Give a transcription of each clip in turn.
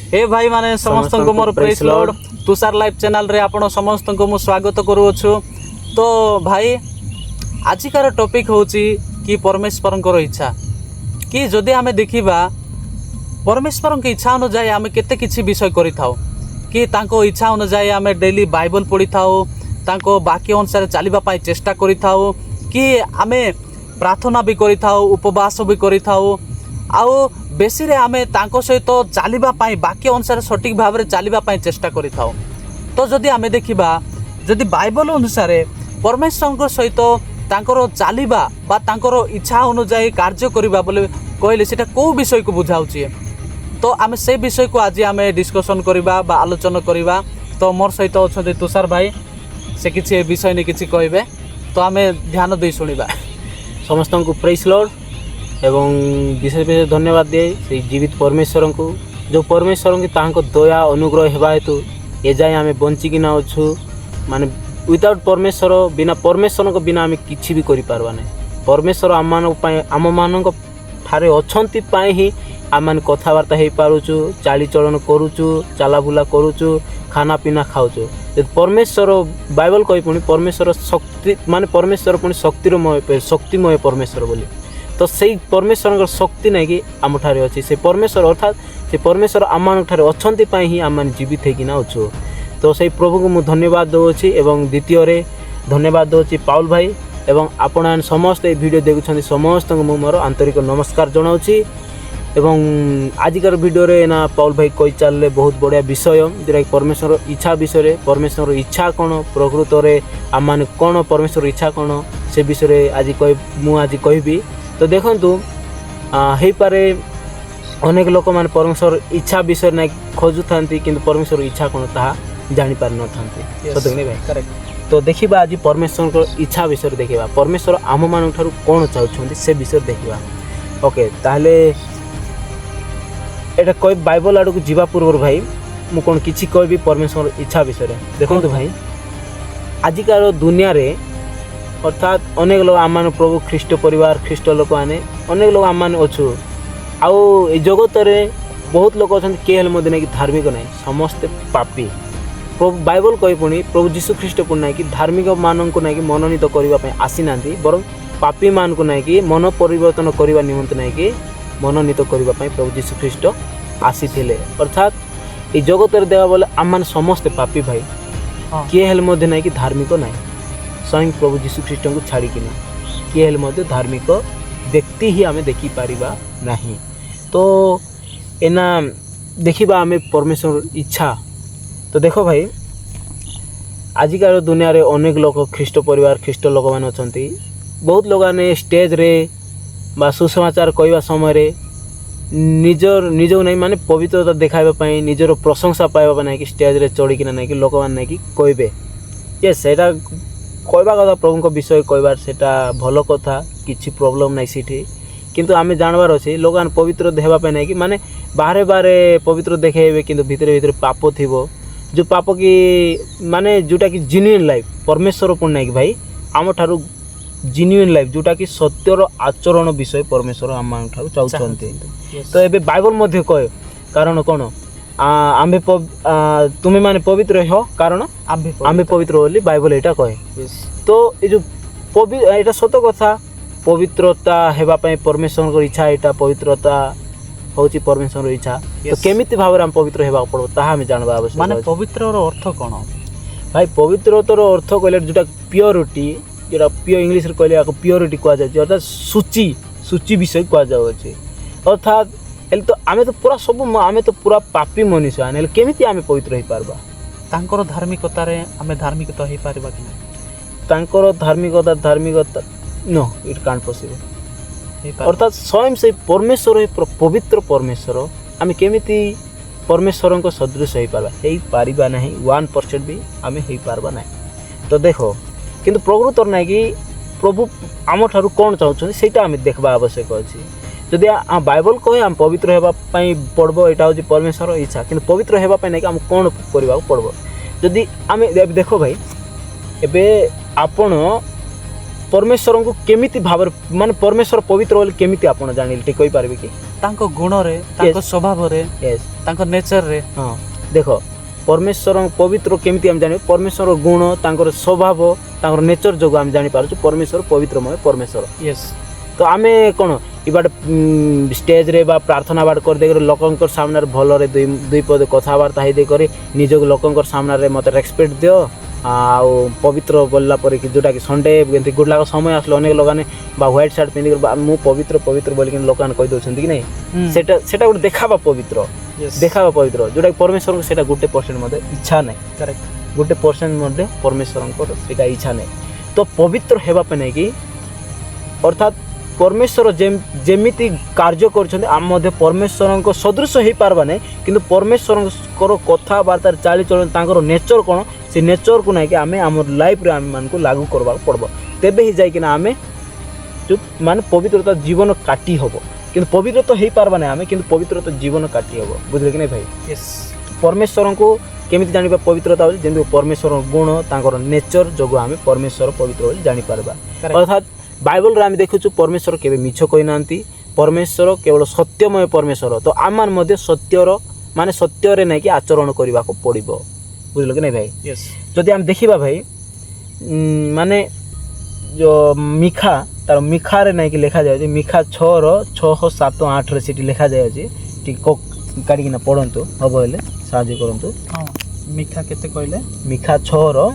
हे भाई माने समस्त को मोर praise lord Tushar live channel रे आपण समस्त को मु स्वागत करूछु। तो भाई आजिकार टॉपिक होची कि परमेश्वर को इच्छा कि जदि आमे देखिबा परमेश्वर की इच्छा अनुसार आमे केते किछि विषय करि थाउ कि तांको इच्छा अनुसार आमे डेली बाइबल पढ़ी थाउ तांको वाक्य अनुसार चलिबा पाई चेष्टा करि थाउ कि आमे प्रार्थना भी करि थाउ उपवास भी करि थाउ आउ बेसी रे आमे तांको सहित चलिबा पाई वाक्य अनुसार सठिक भाव रे चलिबा पाई चेष्टा करि थाउ। तो जदि आमे देखिबा जदि बाइबल अनुसार परमेश्वर को सहित तांकर चलिबा बा तांकर इच्छा अनुसार कार्य करिबा बोले कहले सेटा को विषय को बुझाउची। तो आमे से विषय को आज आमे डिस्कशन करिबा बा आलोचना करिबा। तो मोर सहित अछते तुषार भाई से किछि विषय ने किछि कहबे तो आमे ध्यान दे सुनिबा। समस्त को प्रेज लॉर्ड एवं विशेष विशेष धन्यवाद दिए से जीवित परमेश्वर को जो परमेश्वर की तांको दया अनुग्रह हेबा हेतु ए जाए आमे बंचिकिना अच्छु माने विदाउट परमेश्वर बिना परमेश्वर को बिना आमे किछि भी करि पारबा नै। परमेश्वर आम मानक ठारे अछंती पाई ही आम मान कथबार्ता हो पारुचु चाली चलन करुचु चला बुला करुचु खाना पीना खाऊचु। परमेश्वर बाइबल कही पुणी परमेश्वर शक्ति माने परमेश्वर पुणी शक्तिमय परमेश्वर बोली। तो सही परमेश्वर शक्ति नहीं कि आम ठारे अच्छी से परमेश्वर अर्थात से परमेश्वर आम ठारे अछंती पाई ही आम मान जीवित होकिना अच्छु। तो सही प्रभु को मुझे धन्यवाद दूसरी एवं द्वितीय धन्यवाद दूसरी पाउल भाई एवं आपण समस्त वीडियो देखुं समस्त को मोर आंतरिक नमस्कार जनाऊँगी। एवं आजिकार वीडियो रे ना पाउल भाई कही चलले बहुत बढ़िया विषय जोटा कि परमेश्वर इच्छा विषय परमेश्वर इच्छा कौन प्रकृत में आम मैंने कौन परमेश्वर इच्छा कौन से विषय आज कहबी। तो देखु हो पारे अनेक लोक मैंने परमेश्वर इच्छा विषय ना खोजु था कि परमेश्वर इच्छा कौन ताहा जानी पारि न थांती सत नहीं भाई करेक्ट। तो देखिबा आज परमेश्वर को इच्छा विषय देखिबा परमेश्वर आम मान ठारू कौन चाहते से विषय देखिबा। ओके ताहले एटा कह बाइबल आड़ को जीवा पूर्व भाई मु कौन किसी कहबी परमेश्वर इच्छा विषय देखो भाई आजिकार दुनिया रे अर्थात अनेक लोग आम प्रभु ख्रीष्ट परिवार ख्रीष्ट लोक मैंने अनेक लोग आम अच्छु आउ जगत रे बहुत लोग अच्छा किए नहीं धार्मिक ना समस्ते पापी। प्रभु बाइबल कही पुणी प्रभु जीशु ख्रीष्ट पुणी ना कि धार्मिक मान को ना कि मनोनीत करने आसी ना बर पापी मान को ना कि मन परिवर्तन करने निमंत ना कि मनोनीत करने प्रभु जीशु ख्रीष्ट आसी अर्थात ये जगत रे देवा बोले आम समस्ते पापी भाई किए हेल्ले ना कि धार्मिक ना स्वयं प्रभु जीशु ख्रीष्ट को छाड़िकिना किए हेल्ले धार्मिक व्यक्ति ही आम देखिपर ना। तो एना देखा आम परमेश्वर इच्छा। तो देखो भाई आजिकार दुनिया रे अनेक लोग ख्रीष्ट परिवार ख्रीष्ट लोक मैंने अच्छा बहुत लोग ने स्टेज रे बा सुसमाचार कहवा समय निजर निज नहीं माने पवित्रता देखाइबापी निजर प्रशंसा पाइबा ना कि स्टेज रे चढ़ीकिना ना कि लोक मैंने कि कहबे ये सेटा कहवा कथा प्रभु विषय कहबार सेटा भल कथा किसी प्रोब्लेम ना सीठी किंतु आमे जानबार अच्छे लोक मैंने पवित्र देखापी ना कि माने बाहरे बाहरे पवित्र देखेबे किंतु भितर भितर पाप थिबो जो पाप की माने जोटा कि जेन्युइन लाइफ परमेश्वर पुण ना कि भाई आम ठारू जेन्युइन लाइफ जोटा कि सत्यर आचरण विषय परमेश्वर आम ठारू चाहते। तो ये बाइबल मध्य कहे कारण कौन आम्भे तुम्हें माने पवित्र हो कारण आम्भे पवित्र बोली बाइबल यहाँ कहे। तो ये जो यहाँ सत कथा पवित्रता हेबापी परमेश्वर को इच्छा यहाँ पवित्रता हूँ परमेश्वर इच्छा। तो केमिति भाव में आम पवित्र होगा पड़ो ताहा आम जानवा आवश्यक। माने पवित्र अर्थ कौन भाई पवित्रतार अर्थ कहले जोटा प्योरिटी जोटा प्योर इंग्लीश कहले प्योरिटी कह जाए अर्थात सूची सूची विषय कह जाऊँचे अर्थात तो आमे तो पूरा सब आमे तो पूरा पापी मनुष्य आने केमिति आमे पवित्र हो पारबा तांकर धार्मिकता रे आमे धार्मिकता हो पारबा कि तांकर धार्मिकता नो इट कांट पॉसिबल। अर्थात स्वयं से परमेश्वर पवित्र परमेश्वर आमे केमिति परमेश्वर को सदृश हो पारबा नहीं 1% भी आमे हो पारबा नहीं। तो देखो किंतु प्रकृतर ना कि प्रभु आम ठारू कौन चाहते ସେଇଟା आमे देखबा आवश्यक अच्छी। जदि बाइबल कहे आम पवित्र होगापी पड़ब यहाँ हूँ परमेश्वर इच्छा कि पवित्र होगापी ना कि आम कौन करने पड़ब जदि आम देख भाई एबे आपण परमेश्वर को केमिति भाव माने परमेश्वर पवित्र बोली केमिति आपण जानिले टे कहि पारबे कि ତାଙ୍କ ଗୁଣରେ ତାଙ୍କ ସ୍ୱଭାବରେ ୟେସ୍ ତାଙ୍କ ନେଚରରେ ହଁ ଦେଖ परमेश्वर पवित्र केमती आम जान परमेश्वर गुण तांकर स्वभाव तांकर नेचर जो आम जानी पारछु परमेश्वर पवित्रमय परमेश्वर यस तो आमे कोन इबाट स्टेज रे बा प्रार्थना बाट कर दे लोकंकर सामने भल रे दुई पद कथावार्ता हे दे करे निज लोकंकर सामने रे मते रेस्पेक्ट दियो आ पवित्र बोलला पर कि जोटा कि संडे एंती गुडला समय आसलो अनेक लोगाने बा व्हाइट शर्ट पिंदी मु पवित्र पवित्र बोल कि लोकान कहि दोछंती कि नहीं सेटा सेटा गुड देखाबा पवित्र देखाबा पवित्र जोटा परमेश्वर को सेटा 1% मध्ये इच्छा नहीं करेक्ट 1% मध्ये परमेश्वर को सेटा इच्छा नहीं तो पवित्र हेबा पे नहीं कि अर्थात परमेश्वर जेमिति कार्य करछन्ते आम मध्ये परमेश्वर को सदृश हे पारबा नहीं किंतु परमेश्वर को कथा वार्ता चाली चलन तांकर नेचर कोन से नेचर को नहीं कि आमे हमर लाइफ रे आमे मान को लागू करबा पड़बो तेबे ही जाय कि ना आमे जो माने पवित्रता जीवन काटी हबो किंतु पवित्र तो हे पारबा नहीं आमे किंतु पवित्र तो जीवन काटी हबो बुझले कि नहीं भाई यस परमेश्वर को केमिति जानिबा पवित्रता होली जेंदु परमेश्वर गुण तांकर नेचर जोगो आमे परमेश्वर पवित्र होली जानि पारबा अर्थात बाइबल रे आमे देखुछु परमेश्वर केबे मिछ कहि नांती परमेश्वर केवल सत्यमय परमेश्वर तो आमान मध्ये सत्यर माने सत्य रे नै कि आचरण करबा को पड़िबो बुझलो कि नहीं भाई यस जदि हम देखिबा भाई माने जो मिखा तार मिखा रे नै कि लिखा जाय मिखा 6 रो 6 7 8 रे सिटी लिखा जाय अछि ठीक काडी किना पढंतु हबो हेले साहाय्य करंतु हां मिखा केते कहले मिखा 6 रो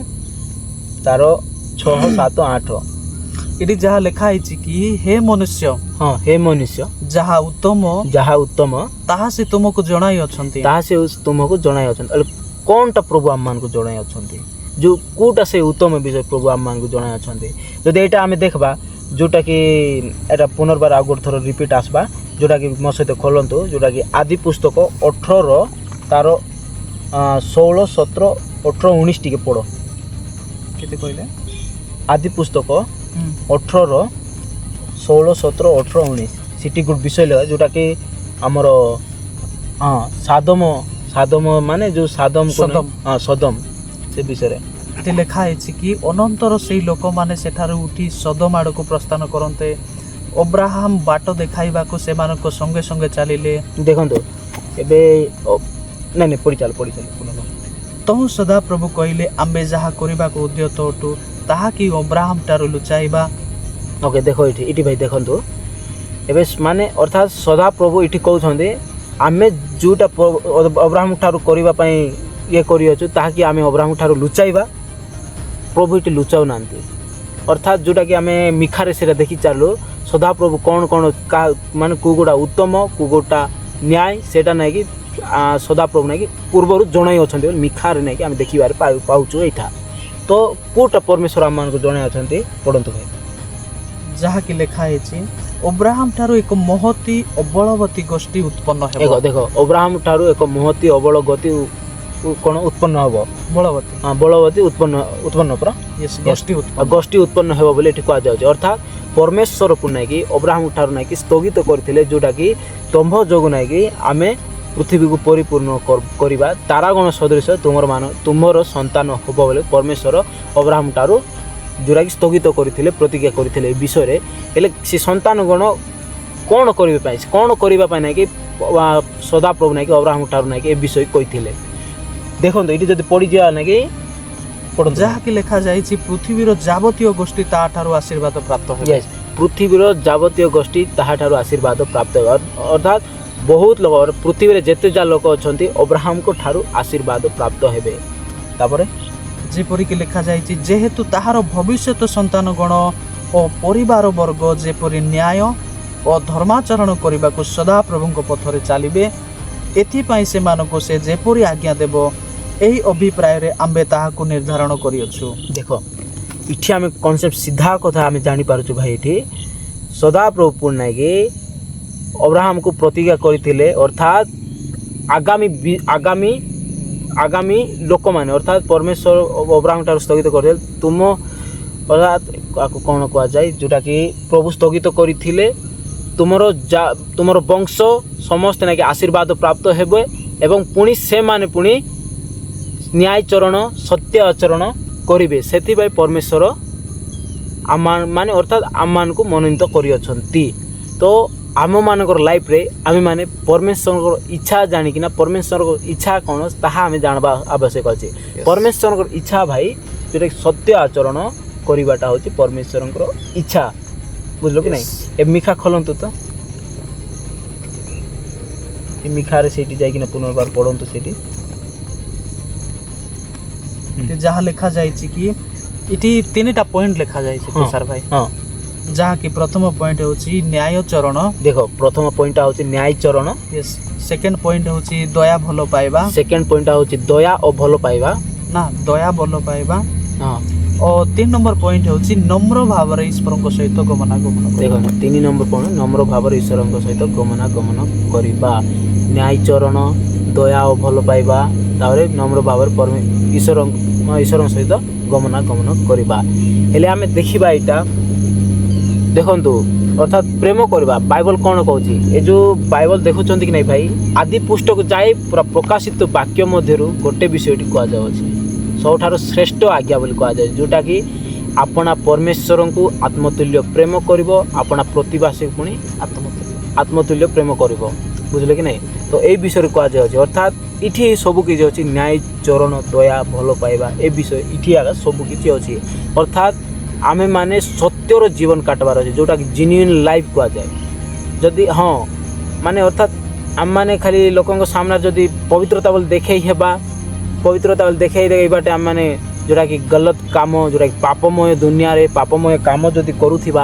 तार 6 7 8 इडी जहा लिखा हिची कि हे मनुष्य हाँ हे मनुष्य जहा उत्तम ताहा से तुमको जणाई अछंती ताहा से तुमको जणाई अछंती अले कोनटा प्रभु आम मान को जणाई अछंती जो कोटा से उत्तम विषय प्रभु आम मान को जणाई अछंती जदि एटा हमें देखबा जोटा कि एटा पुनर्बार आगोर थरो रिपीट आसबा जोटा कि मो सहित खोलंतु जोटा कि आदि पुस्तक 18 तार 16 17 18 19 टिके पढो केते कहले आदि पुस्तक 18 16 17 18 19 सिटी गुड विषय लगा जोटा कि हमर हाँ सादम माने जो सादम को हाँ सदम से विषय रे ते लिखा है कि अनंतर से लोक माने सेठारे उठी सदम आड़ को प्रस्थान करते अब्राहम बाट देखाइबा को से मानको संगे संगे चलिले देखंतो एबे नहीं पड़ी चल तहु सदा प्रभु कहले आम्बे जहा करबा को उद्यत अटु ताहा कि अब्राहम टारु लुचाइबा ओके देखो इटी भाई देखंतो एबे माने अर्थात सदा प्रभु इटी कहउछंदे आमे जोटा अब्राहम ठारु करबा पई ये करियछु ताहा कि आमे अब्राहम ठारु लुचाइबा प्रभु इटी लुचाउ नांती अर्थात जोटा कि आमे मिखारे सेरा देखि चालु सदा प्रभु कोन कोन माने कुगुडा उत्तम कुगुडा न्याय सेटा नै कि सदा प्रभु नै कि पूर्वरु जणाई अछंती मिखारे नै कि आमे देखिबार पाउछु एठा तो कोटा परमेश्वर आम को जणाई अछंती पढंतु भाई जहा कि लिखा है अब्राहम ठारु एक महती अबलवती गोष्ठी उत्पन्न हेबो देखो अब्राहम ठारु एक महती अबल गति कोन उत्पन्न हबो बलवती हां बलवती उत्पन्न पर यस गोष्ठी उत्पन्न हेबो बोले ठीक कहा जाय अर्थात परमेश्वर को नै कि अब्राहम ठारु नै कि स्थगित करथिले जोटा कि तंभ जोग नै कि आमे पृथ्वी को परिपूर्ण करबा तारागण सदृश तुमर संतान हबो बोले परमेश्वर अब्राहम ठारु जोरा कि स्थगित करथिले प्रतिज्ञा करथिले विषय रे एले से संतान गण कोन करबा पय नै कि सदा प्रभु नै कि अब्राहम ठारु नै कि ए विषय कहिथिले देखो तो ये जब पड़ी जा ना कि जहा कि लिखा जाय पृथ्वीर जावतीय गोष्ठी ता ठारु आशीर्वाद प्राप्त हो पृथ्वीर जावतीय गोष्ठी ता ठारु आशीर्वाद प्राप्त हो अर्थात बहुत लोग पृथ्वी रे जेते जा लोक अछंती अब्राहम को ठारु आशीर्वाद प्राप्त हेबे तापरे जेपरि कि लिखा जाय जेहेतु ताहार भविष्यत संतान गण और परिवार वर्ग जेपरि न्याय और धर्माचरण करबा को सदा प्रभु को पथरे चलिबे एथि पई से मानको से जेपरि आज्ञा देबो एही अभिप्राय रे आम्बे ताहा को निर्धारण करियछु देखो इठी हमें कांसेप्ट सीधा कथा हमें जानि पारछु भाई इठी सदा प्रभु पुण्य के अब्राहम को प्रतिज्ञा करथिले अर्थात आगामी लोक माने अर्थात परमेश्वर अब्राहम ठार स्थगित करथिले तुम अर्थात आको कोन कहा जाय जोटा कि प्रभु स्थगित करथिले तुमरो वंश समस्त ना कि आशीर्वाद प्राप्त हेबे एवं पुणी से माने पुणी न्याय चरण सत्य आचरण करिवे सेति भाई परमेश्वर आमान माने अर्थात आमान को मनोनीत करियछंती तो ଆମମାନଙ୍କର ଲାଇଫ୍ରେ ଆମେମାନେ ପରମେଶ୍ୱରଙ୍କର ଇଚ୍ଛା ଜାଣିକିନା ପରମେଶ୍ୱରଙ୍କ ଇଚ୍ଛା କ'ଣ ତାହା ଆମେ ଜାଣିବା ଆବଶ୍ୟକ ଅଛି। ପରମେଶ୍ୱରଙ୍କର ଇଚ୍ଛା ଭାଇ ଯେଉଁଟାକି ସତ୍ୟ ଆଚରଣ କରିବାଟା ହେଉଛି ପରମେଶ୍ୱରଙ୍କର ଇଚ୍ଛା। ବୁଝିଲ କି ନାହିଁ? ଏ ମିଖା ଖୋଲନ୍ତୁ ତ, ଏ ମିଖାରେ ସେଇଠି ଯାଇକିନା ପୁନର୍ବାର ପଢ଼ନ୍ତୁ ସେଇଠି। ଯାହା ଲେଖାଯାଇଛି କି ଏଠି 3ଟା ପଏଣ୍ଟ ଲେଖାଯାଇଛି ତୁଷାର ଭାଇ। ହଁ, ଯାହାକି ପ୍ରଥମ ପଏଣ୍ଟ ହେଉଛି ନ୍ୟାୟ ଚରଣ। ଦେଖ ପ୍ରଥମ ପଏଣ୍ଟଟା ହେଉଛି ନ୍ୟାୟ ଚରଣ। ସେକେଣ୍ଡ ପଏଣ୍ଟ ହେଉଛି ଦୟା ଭଲ ପାଇବା। ସେକେଣ୍ଡ ପଏଣ୍ଟଟା ହେଉଛି ଦୟା ଓ ଭଲ ପାଇବା। ନା, ଦୟା ଭଲ ପାଇବା। ହଁ, ଓ 3 ନମ୍ବର ପଏଣ୍ଟ ହେଉଛି ନମ୍ର ଭାବରେ ଈଶ୍ୱରଙ୍କ ସହିତ ଗମନାଗମନ କରିବା। ଦେଖନ୍ତୁ 3 ନମ୍ବର ପଏଣ୍ଟ ନମ୍ର ଭାବରେ ଈଶ୍ୱରଙ୍କ ସହିତ ଗମନାଗମନ କରିବା। ନ୍ୟାୟ ଚରଣ, ଦୟା ଓ ଭଲ ପାଇବା, ତାପରେ ନମ୍ର ଭାବରେ ଈଶ୍ୱରଙ୍କ ସହିତ ଗମନାଗମନ କରିବା। ହେଲେ ଆମେ ଦେଖିବା ଏଇଟା, ଦେଖନ୍ତୁ ଅର୍ଥାତ୍ ପ୍ରେମ କରିବା। ବାଇବଲ କ'ଣ କହୁଛି? ଏ ଯେଉଁ ବାଇବଲ ଦେଖୁଛନ୍ତି କି ନାଇଁ ଭାଇ, ଆଦି ପୁସ୍ତକ ଯାଇ ପୁରା ପ୍ରକାଶିତ ବାକ୍ୟ ମଧ୍ୟରୁ ଗୋଟେ ବିଷୟଟି କୁହାଯାଉଛି, ସବୁଠାରୁ ଶ୍ରେଷ୍ଠ ଆଜ୍ଞା ବୋଲି କୁହାଯାଏ, ଯେଉଁଟାକି ଆପଣା ପରମେଶ୍ୱରଙ୍କୁ ଆତ୍ମତୁଲ୍ୟ ପ୍ରେମ କରିବ, ଆପଣା ପ୍ରତିବାସୀକୁ ପୁଣି ଆତ୍ମତୁଲ୍ୟ ପ୍ରେମ କରିବ। ବୁଝିଲେ କି ନାହିଁ? ତ ଏଇ ବିଷୟରେ କୁହାଯାଉଛି। ଅର୍ଥାତ୍ ଏଠି ସବୁ କିଛି ଅଛି, ନ୍ୟାୟ ଚରଣ, ଦୟା, ଭଲ ପାଇବା, ଏ ବିଷୟ ଏଠି ଆଗ ସବୁ କିଛି ଅଛି। ଅର୍ଥାତ୍ ଆମେମାନେ ସତ୍ୟର ଜୀବନ କାଟବାର ଅଛି, ଯେଉଁଟାକି ଜେନ୍ୟୁଇନ୍ ଲାଇଫ୍ କୁହାଯାଏ। ଯଦି ହଁ ମାନେ ଅର୍ଥାତ୍ ଆମମାନେ ଖାଲି ଲୋକଙ୍କ ସାମ୍ନାରେ ଯଦି ପବିତ୍ରତା ବୋଲି ଦେଖେଇ ହେବା, ପବିତ୍ରତା ବୋଲି ଦେଖେଇ ଦେବାଟେ ଆମମାନେ ଯେଉଁଟାକି ଗଲତ କାମ, ଯେଉଁଟାକି ପାପମୟ ଦୁନିଆରେ ପାପମୟ କାମ ଯଦି କରୁଥିବା,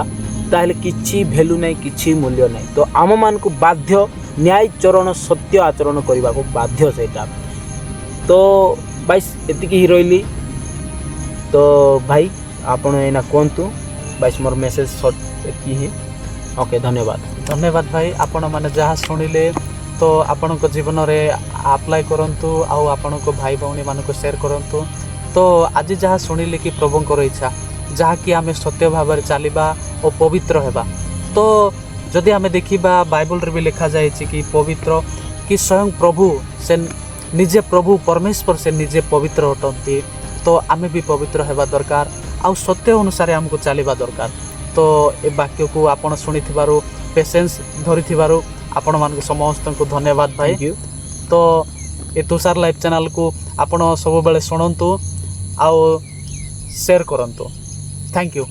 ତାହେଲେ କିଛି ଭ୍ୟାଲୁ ନାହିଁ, କିଛି ମୂଲ୍ୟ ନାହିଁ। ତ ଆମମାନଙ୍କୁ ବାଧ୍ୟ ନ୍ୟାୟ ଚରଣ, ସତ୍ୟ ଆଚରଣ କରିବାକୁ ବାଧ୍ୟ ସେଇଟା। ତ ଭାଇ ଏତିକି ହିଁ ରହିଲି। ତ ଭାଇ ଆପଣ ଏଇନା କୁହନ୍ତୁ। ବାଇଶ ମୋର ମେସେଜ୍ ସର୍ଟ ଏତିକି ହିଁ। ଓକେ, ଧନ୍ୟବାଦ। ଧନ୍ୟବାଦ ଭାଇ। ଆପଣମାନେ ଯାହା ଶୁଣିଲେ ତ ଆପଣଙ୍କ ଜୀବନରେ ଆପ୍ଲାଏ କରନ୍ତୁ, ଆଉ ଆପଣଙ୍କ ଭାଇ ଭଉଣୀମାନଙ୍କୁ ସେୟାର କରନ୍ତୁ। ତ ଆଜି ଯାହା ଶୁଣିଲେ କି ପ୍ରଭୁଙ୍କର ଇଚ୍ଛା, ଯାହାକି ଆମେ ସତ୍ୟ ଭାବରେ ଚାଲିବା ଓ ପବିତ୍ର ହେବା। ତ ଯଦି ଆମେ ଦେଖିବା ବାଇବଲରେ ବି ଲେଖାଯାଇଛି କି ପବିତ୍ର, କି ସ୍ୱୟଂ ପ୍ରଭୁ ସେ ନିଜେ ପ୍ରଭୁ ପରମେଶ୍ୱର ସେ ନିଜେ ପବିତ୍ର ଅଟନ୍ତି। ତ ଆମେ ବି ପବିତ୍ର ହେବା ଦରକାର, ଆଉ ସତ୍ୟ ଅନୁସାରେ ଆମକୁ ଚାଲିବା ଦରକାର। ତ ଏ ବାକ୍ୟକୁ ଆପଣ ଶୁଣିଥିବାରୁ, ପେସେନ୍ସ ଧରିଥିବାରୁ ଆପଣମାନଙ୍କୁ ସମସ୍ତଙ୍କୁ ଧନ୍ୟବାଦ ଭାଇ। ତ ଏ ତୁଷାର ଲାଇଭ୍ ଚ୍ୟାନେଲକୁ ଆପଣ ସବୁବେଳେ ଶୁଣନ୍ତୁ ଆଉ ସେୟାର କରନ୍ତୁ। Thank you.